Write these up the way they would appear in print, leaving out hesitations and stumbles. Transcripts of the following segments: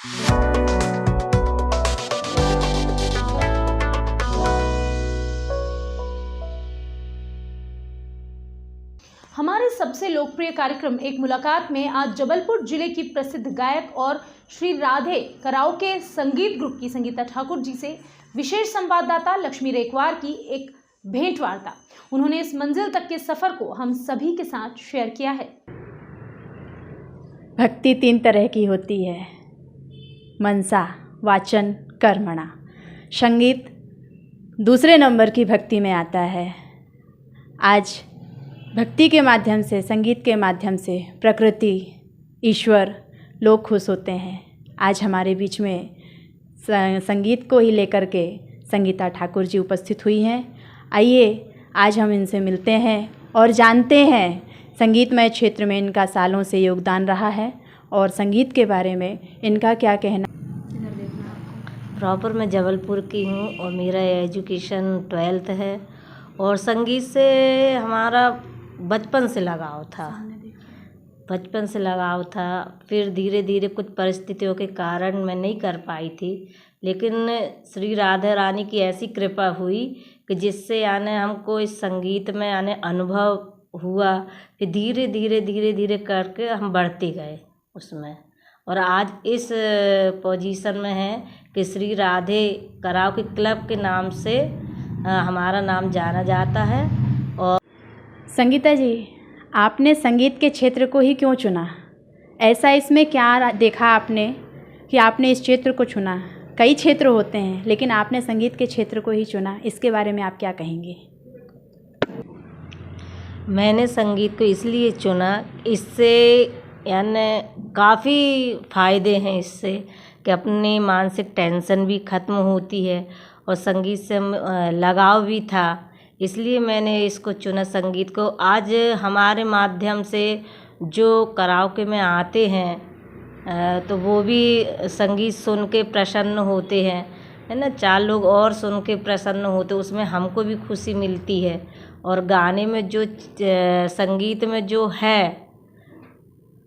हमारे सबसे लोकप्रिय कार्यक्रम एक मुलाकात में आज जबलपुर जिले की प्रसिद्ध गायक और श्री राधे कराओके संगीत ग्रुप की संगीता ठाकुर जी से विशेष संवाददाता लक्ष्मी रेखवार की एक भेंट वार्ता। उन्होंने इस मंजिल तक के सफर को हम सभी के साथ शेयर किया है। भक्ति 3 तरह की होती है, मनसा, वाचन, कर्मणा। संगीत दूसरे नंबर की भक्ति में आता है। आज भक्ति के माध्यम से, संगीत के माध्यम से प्रकृति, ईश्वर, लोग खुश होते हैं। आज हमारे बीच में संगीत को ही लेकर के संगीता ठाकुर जी उपस्थित हुई हैं। आइए आज हम इनसे मिलते हैं और जानते हैं संगीतमय क्षेत्र में इनका सालों से योगदान रहा है और संगीत के बारे में इनका क्या कहना। प्रॉपर मैं जबलपुर की हूँ और मेरा एजुकेशन 12th है और संगीत से हमारा बचपन से लगाव था। फिर धीरे धीरे कुछ परिस्थितियों के कारण मैं नहीं कर पाई थी, लेकिन श्री राधा रानी की ऐसी कृपा हुई कि जिससे हमको इस संगीत में अनुभव हुआ कि धीरे धीरे करके हम बढ़ते गए उसमें, और आज इस पोजीशन में है कि श्री राधे कराओके क्लब के नाम से हमारा नाम जाना जाता है। और संगीता जी, आपने संगीत के क्षेत्र को ही क्यों चुना? ऐसा इसमें क्या देखा आपने कि आपने इस क्षेत्र को चुना? कई क्षेत्र होते हैं लेकिन आपने संगीत के क्षेत्र को ही चुना, इसके बारे में आप क्या कहेंगे? मैंने संगीत को इसलिए चुना, इससे काफ़ी फ़ायदे हैं इससे कि अपनी मानसिक टेंशन भी ख़त्म होती है और संगीत से लगाव भी था, इसलिए मैंने इसको चुना संगीत को। आज हमारे माध्यम से जो कराओके में आते हैं तो वो भी संगीत सुन के प्रसन्न होते हैं, है ना। 4 लोग और सुन के प्रसन्न होते, उसमें हमको भी खुशी मिलती है। और गाने में जो संगीत में जो है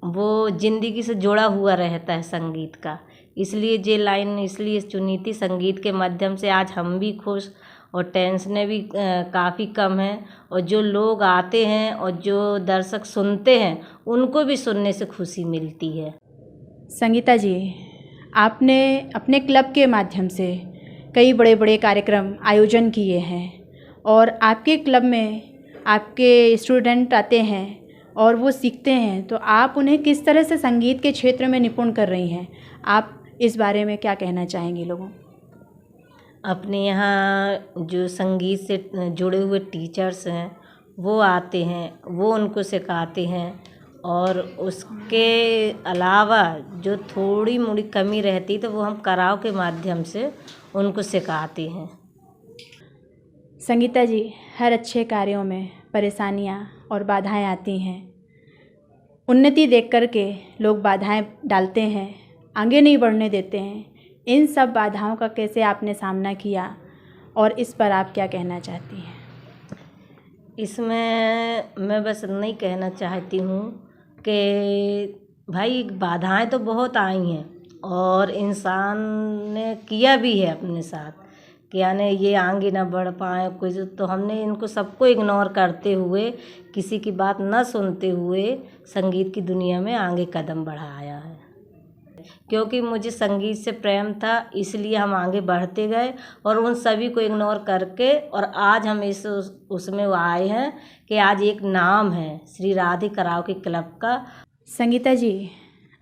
वो ज़िंदगी से जुड़ा हुआ रहता है संगीत का, इसलिए ये लाइन इसलिए चुनी थी। संगीत के माध्यम से आज हम भी खुश और टेंशनें भी काफ़ी कम हैं, और जो लोग आते हैं और जो दर्शक सुनते हैं उनको भी सुनने से खुशी मिलती है। संगीता जी, आपने अपने क्लब के माध्यम से कई बड़े बड़े कार्यक्रम आयोजन किए हैं और आपके क्लब में आपके स्टूडेंट आते हैं और वो सीखते हैं, तो आप उन्हें किस तरह से संगीत के क्षेत्र में निपुण कर रही हैं? आप इस बारे में क्या कहना चाहेंगे लोगों? अपने यहाँ जो संगीत से जुड़े हुए टीचर्स हैं वो आते हैं, वो उनको सिखाते हैं, और उसके अलावा जो थोड़ी मोड़ी कमी रहती तो वो हम कराओ के माध्यम से उनको सिखाते हैं। संगीता जी, हर अच्छे कार्यों में परेशानियाँ और बाधाएं आती हैं। उन्नति देख कर के लोग बाधाएं डालते हैं, आगे नहीं बढ़ने देते हैं। इन सब बाधाओं का कैसे आपने सामना किया और इस पर आप क्या कहना चाहती हैं? इसमें मैं बस नहीं कहना चाहती हूँ कि भाई बाधाएं तो बहुत आई हैं और इंसान ने किया भी है अपने साथ कि ये आगे ना बढ़ पाए कुछ, तो हमने इनको सबको इग्नोर करते हुए, किसी की बात न सुनते हुए संगीत की दुनिया में आगे कदम बढ़ाया है। क्योंकि मुझे संगीत से प्रेम था, इसलिए हम आगे बढ़ते गए और उन सभी को इग्नोर करके, और आज हम उसमें आए हैं कि आज एक नाम है श्री राधे कराओके क्लब का। संगीता जी,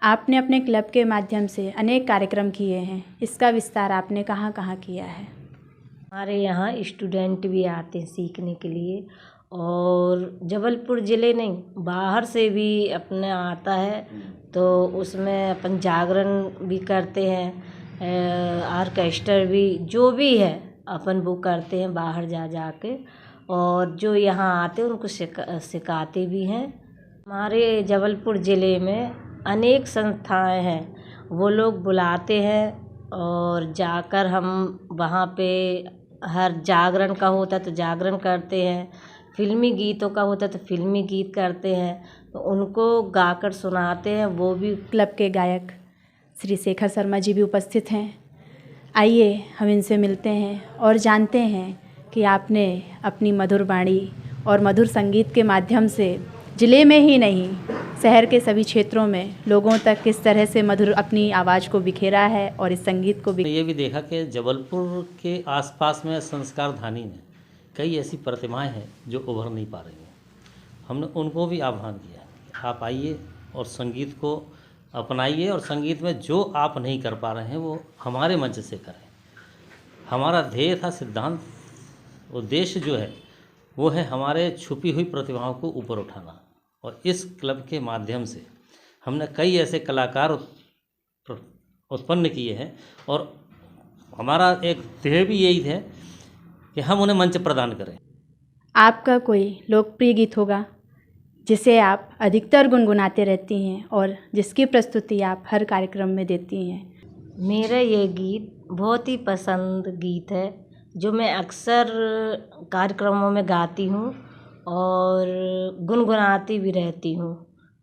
आपने अपने क्लब के माध्यम से अनेक कार्यक्रम किए हैं, इसका विस्तार आपने कहाँ कहाँ किया है? हमारे यहाँ स्टूडेंट भी आते हैं सीखने के लिए, और जबलपुर ज़िले नहीं बाहर से भी अपने आता है, तो उसमें अपन जागरण भी करते हैं, ऑर्केस्ट्रा भी जो भी है अपन वो करते हैं बाहर जा के, और जो यहाँ आते हैं उनको सिखाते भी हैं। हमारे जबलपुर ज़िले में अनेक संस्थाएं हैं, वो लोग बुलाते हैं और जाकर हम वहाँ पे हर जागरण का होता है तो जागरण करते हैं, फिल्मी गीतों का होता है तो फिल्मी गीत करते हैं, तो उनको गाकर सुनाते हैं। वो भी क्लब के गायक श्री शेखर शर्मा जी भी उपस्थित हैं। आइए हम इनसे मिलते हैं और जानते हैं कि आपने अपनी मधुर वाणी और मधुर संगीत के माध्यम से ज़िले में ही नहीं, शहर के सभी क्षेत्रों में लोगों तक किस तरह से मधुर अपनी आवाज़ को बिखेरा है और इस संगीत को ये भी देखा कि जबलपुर के आसपास में संस्कार धानी में कई ऐसी प्रतिमाएं हैं जो उभर नहीं पा रही हैं। हमने उनको भी आह्वान किया कि आप आइए और संगीत को अपनाइए, और संगीत में जो आप नहीं कर पा रहे हैं वो हमारे मंच से करें। हमारा ध्येय था, सिद्धांत, उद्देश्य जो है वो है हमारे छुपी हुई प्रतिभाओं को ऊपर उठाना। और इस क्लब के माध्यम से हमने कई ऐसे कलाकार उत्पन्न किए हैं, और हमारा एक ध्येय भी यही है कि हम उन्हें मंच प्रदान करें। आपका कोई लोकप्रिय गीत होगा जिसे आप अधिकतर गुनगुनाते रहती हैं और जिसकी प्रस्तुति आप हर कार्यक्रम में देती हैं? मेरा ये गीत बहुत ही पसंद गीत है जो मैं अक्सर कार्यक्रमों में गाती हूँ और गुनगुनाती भी रहती हूँ।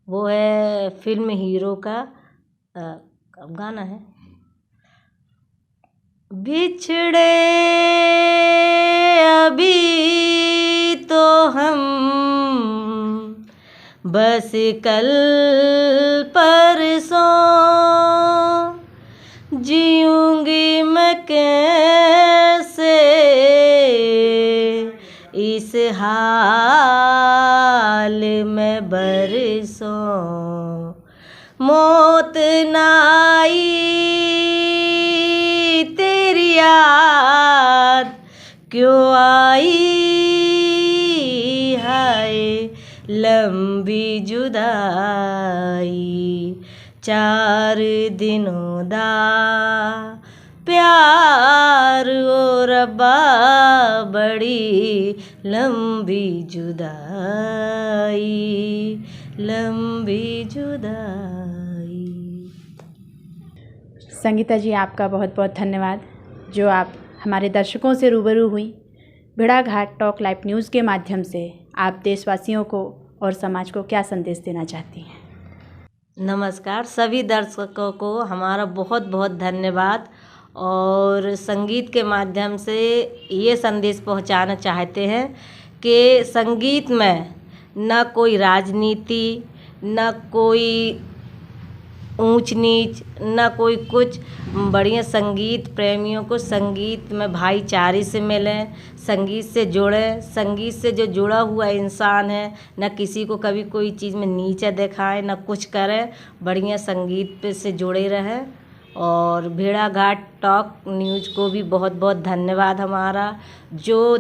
वो है फिल्म हीरो का गाना है, बिछड़े अभी तो हम बस कल परसों, जीऊंगी मैं कैसे इस हाल में बरसों, मौत ना आई तेरी याद क्यों आई, हाय लंबी जुदाई, 4 दिनों दा प्यार ओ रब्बा, बड़ी लंबी जुदाई, लंबी जुदाई। संगीता जी, आपका बहुत बहुत धन्यवाद जो आप हमारे दर्शकों से रूबरू हुई। भेड़ाघाट टॉक लाइव न्यूज़ के माध्यम से आप देशवासियों को और समाज को क्या संदेश देना चाहती हैं? नमस्कार, सभी दर्शकों को हमारा बहुत बहुत धन्यवाद। और संगीत के माध्यम से ये संदेश पहुंचाना चाहते हैं कि संगीत में न कोई राजनीति, न कोई ऊंच नीच, न कोई कुछ। बढ़िया संगीत प्रेमियों को संगीत में भाईचारे से मिलें, संगीत से जुड़ें। संगीत से जो जुड़ा हुआ इंसान है न किसी को कभी कोई चीज़ में नीचा दिखाए न कुछ करे, बढ़िया संगीत पे से जुड़े रहें। और भेड़ाघाट टॉक न्यूज़ को भी बहुत बहुत धन्यवाद हमारा, जो